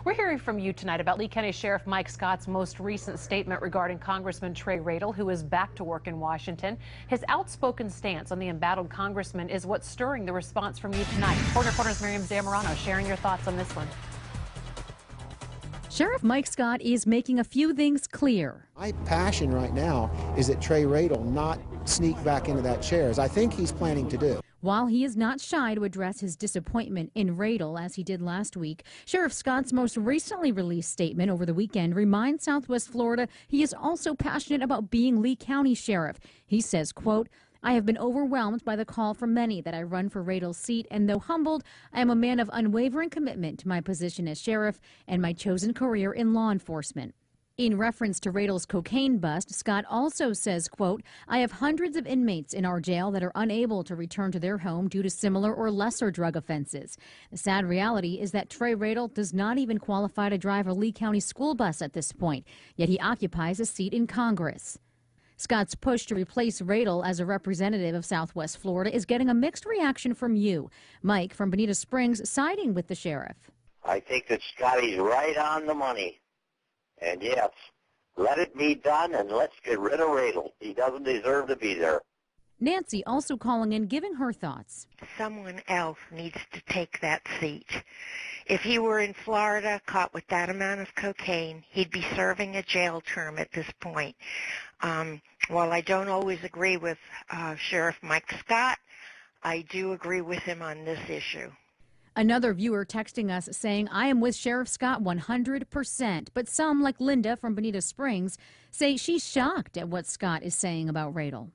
We're hearing from you tonight about Lee County Sheriff Mike Scott's most recent statement regarding Congressman Trey Radel, who is back to work in Washington. His outspoken stance on the embattled congressman is what's stirring the response from you tonight. Corner's Miriam Zamorano sharing your thoughts on this one. Sheriff Mike Scott is making a few things clear. My passion right now is that Trey Radel not sneak back into that chair, as I think he's planning to do. While he is not shy to address his disappointment in Radel, as he did last week, Sheriff Scott's most recently released statement over the weekend reminds Southwest Florida he is also passionate about being Lee County Sheriff. He says, quote, "I have been overwhelmed by the call from many that I run for Radel's seat, and though humbled, I am a man of unwavering commitment to my position as sheriff and my chosen career in law enforcement." In reference to Radel's cocaine bust, Scott also says, quote, "I have hundreds of inmates in our jail that are unable to return to their home due to similar or lesser drug offenses. The sad reality is that Trey Radel does not even qualify to drive a Lee County school bus at this point, yet he occupies a seat in Congress." Scott's push to replace Radel as a representative of Southwest Florida is getting a mixed reaction from you. Mike from Bonita Springs siding with the sheriff. I think that Scotty's right on the money. And yes, let it be done and let's get rid of Radel. He doesn't deserve to be there. Nancy also calling in, giving her thoughts. Someone else needs to take that seat. If he were in Florida, caught with that amount of cocaine, he'd be serving a jail term at this point. While I don't always agree with Sheriff Mike Scott, I do agree with him on this issue. Another viewer texting us saying, "I am with Sheriff Scott 100%, but some, like Linda from Bonita Springs, say she's shocked at what Scott is saying about Radel."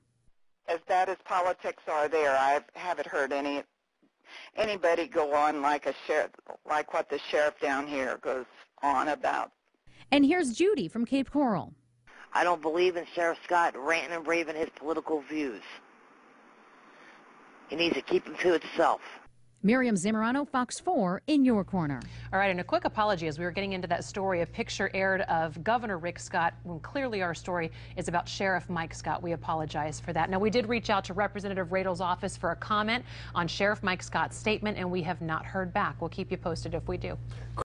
As bad as politics are there, I haven't heard anybody go on like a sheriff, like what the sheriff down here goes on about. And here's Judy from Cape Coral. I don't believe in Sheriff Scott ranting and raving his political views. He needs to keep them to himself. Miriam Zamorano, Fox 4, in your corner. All right, and a quick apology as we were getting into that story. A picture aired of Governor Rick Scott, when clearly our story is about Sheriff Mike Scott. We apologize for that. Now, we did reach out to Representative Radel's office for a comment on Sheriff Mike Scott's statement, and we have not heard back. We'll keep you posted if we do.